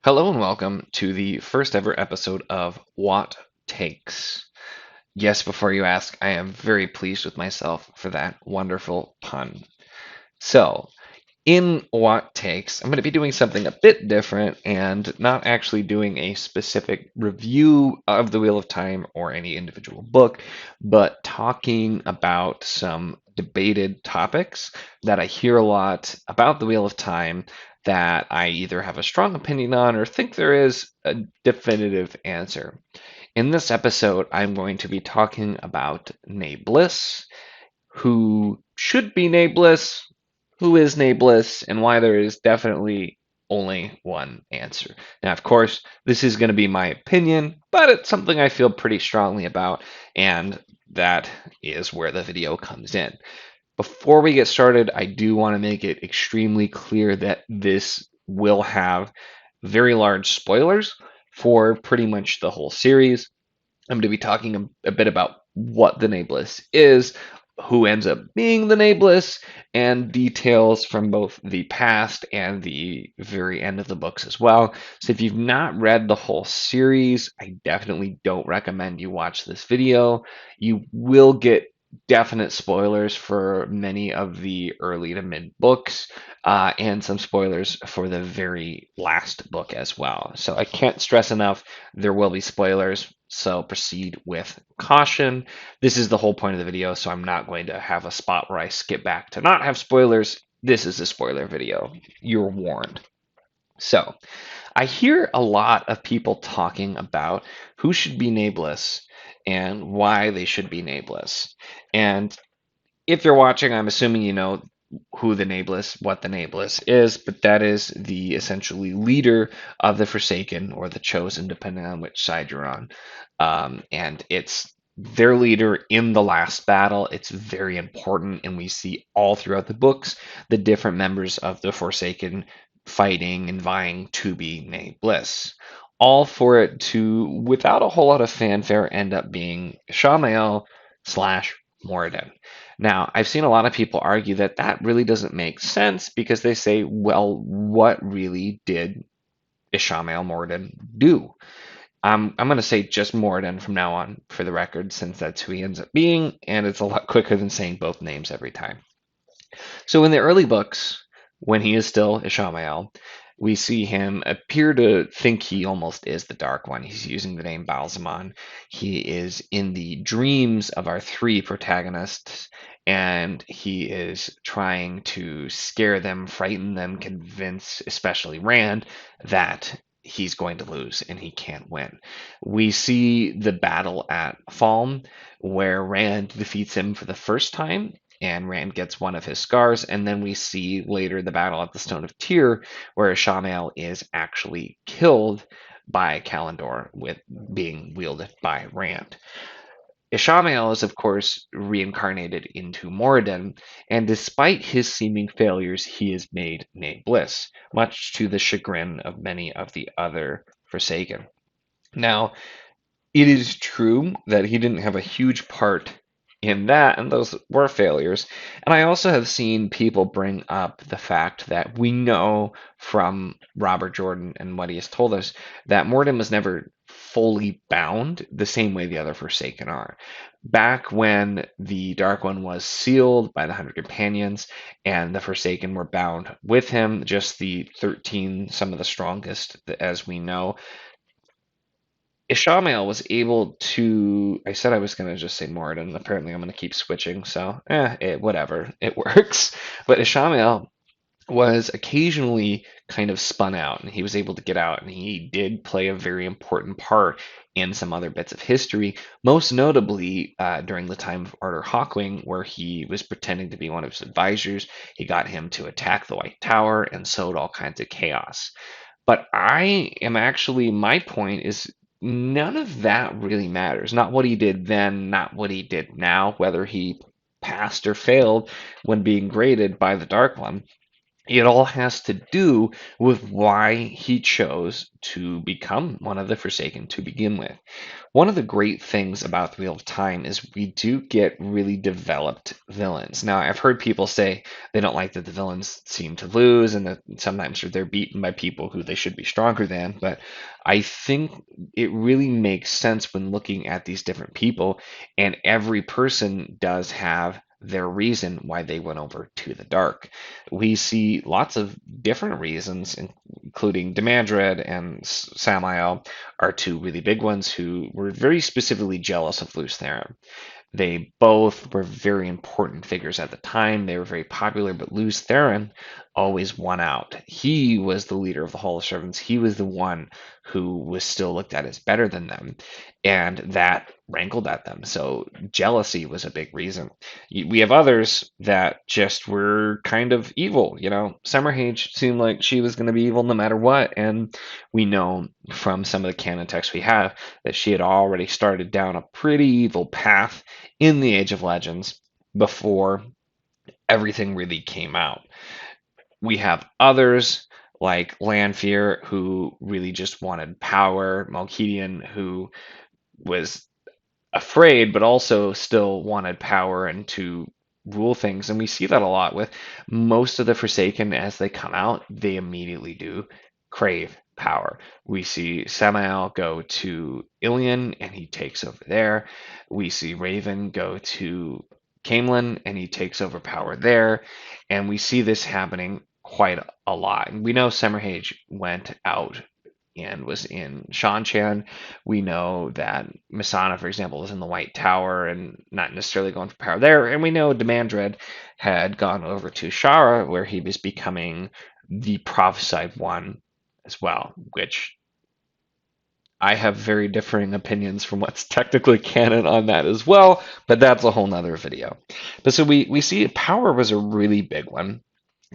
Hello and welcome to the first ever episode of WoT Takes. Yes, before you ask, I am very pleased with myself for that wonderful pun. So, in WoT Takes, I'm going to be doing something a bit different and not actually doing a specific review of the Wheel of Time or any individual book, but talking about some debated topics that I hear a lot about the Wheel of Time that I either have a strong opinion on or think there is a definitive answer. In this episode, I'm going to be talking about Nae'Blis, who should be Nae'Blis, who is Nae'Blis, and why there is definitely only one answer. Now, of course, this is going to be my opinion, but it's something I feel pretty strongly about, and that is where the video comes in. Before we get started, I do want to make it extremely clear that this will have very large spoilers for pretty much the whole series. I'm going to be talking a bit about what the Nae'Blis is, who ends up being the Nae'Blis, and details from both the past and the very end of the books as well. So if you've not read the whole series, I definitely don't recommend you watch this video. You will get definite spoilers for many of the early to mid books, and some spoilers for the very last book as well. So I can't stress enough, there will be spoilers, so proceed with caution. This is the whole point of the video, so I'm not going to have a spot where I skip back to not have spoilers. This is a spoiler video. You're warned. So, I hear a lot of people talking about who should be Nae'Blis and why they should be Nae'Blis. And if you're watching, I'm assuming you know who the Nae'Blis, what the Nae'Blis is, but that is the essentially leader of the Forsaken or the Chosen, depending on which side you're on. And it's their leader in the last battle. It's very important, and we see all throughout the books the different members of the Forsaken fighting and vying to be Nae'Blis. All for it to, without a whole lot of fanfare, end up being Shamael slash Moradin. Now, I've seen a lot of people argue that that really doesn't make sense because they say, well, what really did Ishamael Moradin do? I'm going to say just Moradin from now on for the record, since that's who he ends up being, and it's a lot quicker than saying both names every time. So in the early books, when he is still Ishamael, we see him appear to think he almost is the Dark One. He's using the name Balsamon. He is in the dreams of our three protagonists, and he is trying to scare them, frighten them, convince, especially Rand, that he's going to lose and he can't win. We see the battle at Falm, where Rand defeats him for the first time, and Rand gets one of his scars, and then we see later the battle at the Stone of Tyr, where Ishamael is actually killed by Kalendor, with being wielded by Rand. Ishamael is, of course, reincarnated into Moradin, and despite his seeming failures, he is made Nae'Blis, much to the chagrin of many of the other Forsaken. Now, it is true that he didn't have a huge part in that, and those were failures. And I also have seen people bring up the fact that we know from Robert Jordan and what he has told us that Morden was never fully bound the same way the other Forsaken are. Back when the Dark One was sealed by the 100 Companions and the Forsaken were bound with him, just the 13, some of the strongest as we know, Ishamael was able to. I said I was going to just say Moradin. Apparently, I'm going to keep switching. So, whatever. It works. But Ishamael was occasionally kind of spun out, and he was able to get out, and he did play a very important part in some other bits of history, most notably during the time of Arthur Hawkwing, where he was pretending to be one of his advisors. He got him to attack the White Tower and sowed all kinds of chaos. But I am actually, my point is none of that really matters. Not what he did then, not what he did now, whether he passed or failed when being graded by the Dark One. It all has to do with why he chose to become one of the Forsaken to begin with. One of the great things about the Wheel of Time is we do get really developed villains. Now, I've heard people say they don't like that the villains seem to lose and that sometimes they're beaten by people who they should be stronger than, but I think it really makes sense when looking at these different people, and every person does have their reason why they went over to the dark. We see lots of different reasons, including Demandred and Samael are two really big ones who were very specifically jealous of Lews Therin. They both were very important figures at the time. They were very popular, but Lews Therin always won out. He was the leader of the Hall of Servants. He was the one who was still looked at as better than them, and that rankled at them. So jealousy was a big reason. We have others that just were kind of evil. Summerhage seemed like she was going to be evil no matter what, and we know from some of the canon texts we have that she had already started down a pretty evil path in the Age of Legends before everything really came out. We have others like Lanfear who really just wanted power, Malkadian who was afraid but also still wanted power and to rule things. And we see that a lot with most of the Forsaken as they come out, they immediately do crave power. We see Samael go to Ilion and he takes over there. We see Raven go to Camelin and he takes over power there. And we see this happening quite a lot. And we know Summerhage went out and was in Shanchan. We know that Missana, for example, was in the White Tower and not necessarily going for power there. And we know Demandred had gone over to Shara, where he was becoming the prophesied one as well, which I have very differing opinions from what's technically canon on that as well, but that's a whole nother video. But so we see power was a really big one.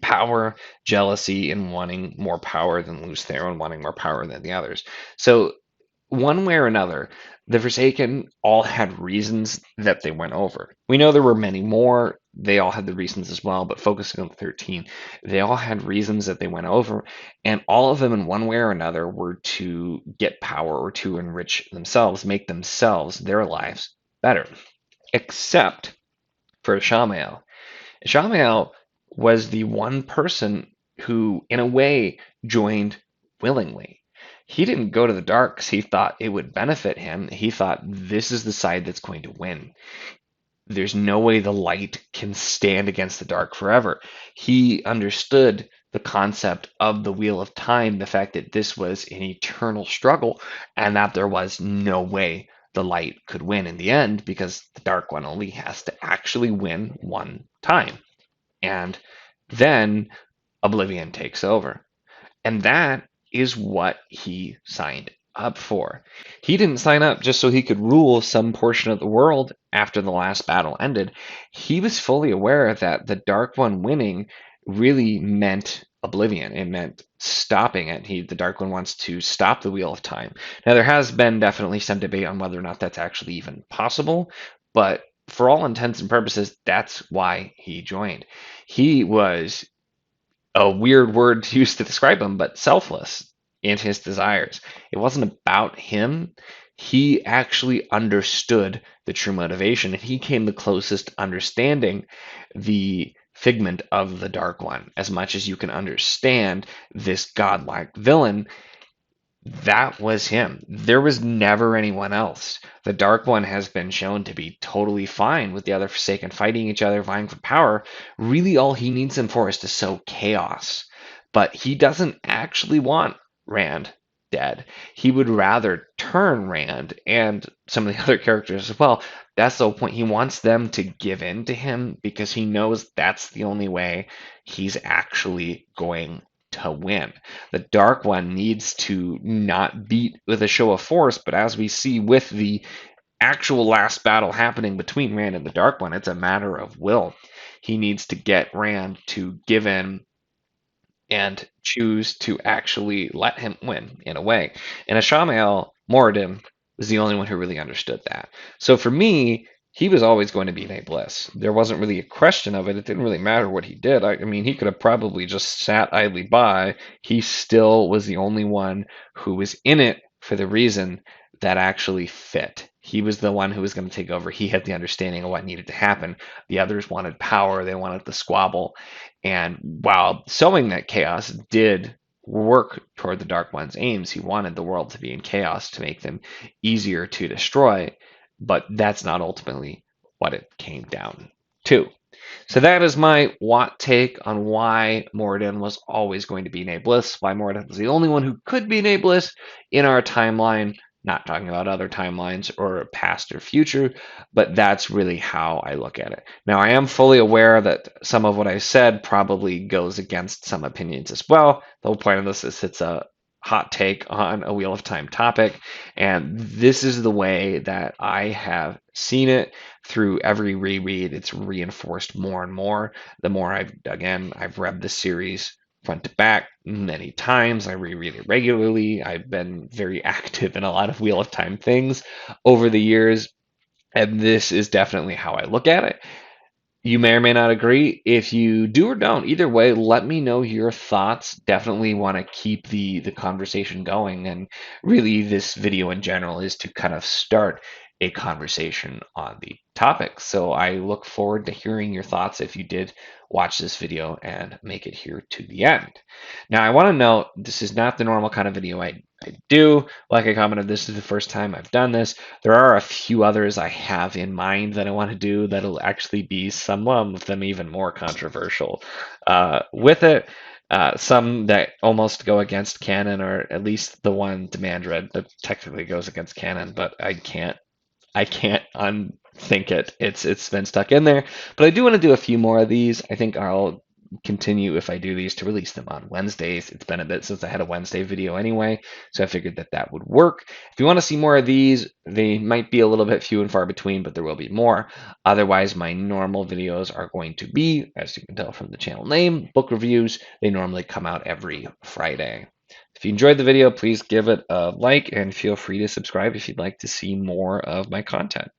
Power, jealousy, and wanting more power than Lews Therin, wanting more power than the others. So one way or another, the Forsaken all had reasons that they went over. We know there were many more. They all had the reasons as well, but focusing on the 13, they all had reasons that they went over, and all of them in one way or another were to get power or to enrich themselves, make themselves, their lives better. Except for Shamael. Shamael was the one person who, in a way, joined willingly. He didn't go to the dark because he thought it would benefit him. He thought this is the side that's going to win. There's no way the light can stand against the dark forever. He understood the concept of the Wheel of Time, the fact that this was an eternal struggle, and that there was no way the light could win in the end because the dark one only has to actually win one time. And then Oblivion takes over. And that is what he signed up for. He didn't sign up just so he could rule some portion of the world after the last battle ended. He was fully aware that the Dark One winning really meant Oblivion. It meant stopping it. The Dark One wants to stop the Wheel of Time. Now, there has been definitely some debate on whether or not that's actually even possible, but for all intents and purposes, that's why he joined. He was a weird word to use to describe him, but selfless in his desires. It wasn't about him. He actually understood the true motivation, and he came the closest understanding the figment of the Dark One. As much as you can understand this godlike villain, that was him. There was never anyone else. The Dark One has been shown to be totally fine with the other Forsaken fighting each other, vying for power. Really, all he needs them for is to sow chaos. But he doesn't actually want Rand dead. He would rather turn Rand and some of the other characters as well. That's the whole point. He wants them to give in to him because he knows that's the only way he's actually going to win. The Dark One needs to not beat with a show of force, but as we see with the actual last battle happening between Rand and the Dark One, it's a matter of will. He needs to get Rand to give in and choose to actually let him win in a way. And Ashamael Moradin was the only one who really understood that. So for me, he was always going to be Nae'Blis. There wasn't really a question of it. It didn't really matter what he did. I mean, he could have probably just sat idly by. He still was the only one who was in it for the reason that actually fit. He was the one who was going to take over. He had the understanding of what needed to happen. The others wanted power, they wanted the squabble. And while sowing that chaos did work toward the Dark One's aims, he wanted the world to be in chaos to make them easier to destroy. But that's not ultimately what it came down to. So that is my WoT take on why Moradin was always going to be Nae'Blis, why Moradin was the only one who could be Nae'Blis in our timeline. Not talking about other timelines or past or future, but that's really how I look at it. Now, I am fully aware that some of what I said probably goes against some opinions as well. The whole point of this is it's a hot take on a Wheel of Time topic, and this is the way that I have seen it through every reread. It's reinforced more and more. The more I've read the series front to back many times. I reread it regularly. I've been very active in a lot of Wheel of Time things over the years, and this is definitely how I look at it. You may or may not agree. If you do or don't, either way, let me know your thoughts. Definitely want to keep the conversation going. And really, this video in general is to kind of start a conversation on the topic. So I look forward to hearing your thoughts if you did watch this video and make it here to the end. Now, I want to note this is not the normal kind of video I do. Like I commented, this is the first time I've done this. There are a few others I have in mind that I want to do that'll actually be some of them even more controversial with it. Some that almost go against canon, or at least the one Demand Red that technically goes against canon, but I can't unthink it. It's been stuck in there. But I do want to do a few more of these. I think I'll continue if I do these to release them on Wednesdays. It's been a bit since I had a Wednesday video anyway, so I figured that that would work. If you want to see more of these, they might be a little bit few and far between, but there will be more. Otherwise, my normal videos are going to be, as you can tell from the channel name, book reviews. They normally come out every Friday. If you enjoyed the video, please give it a like and feel free to subscribe if you'd like to see more of my content.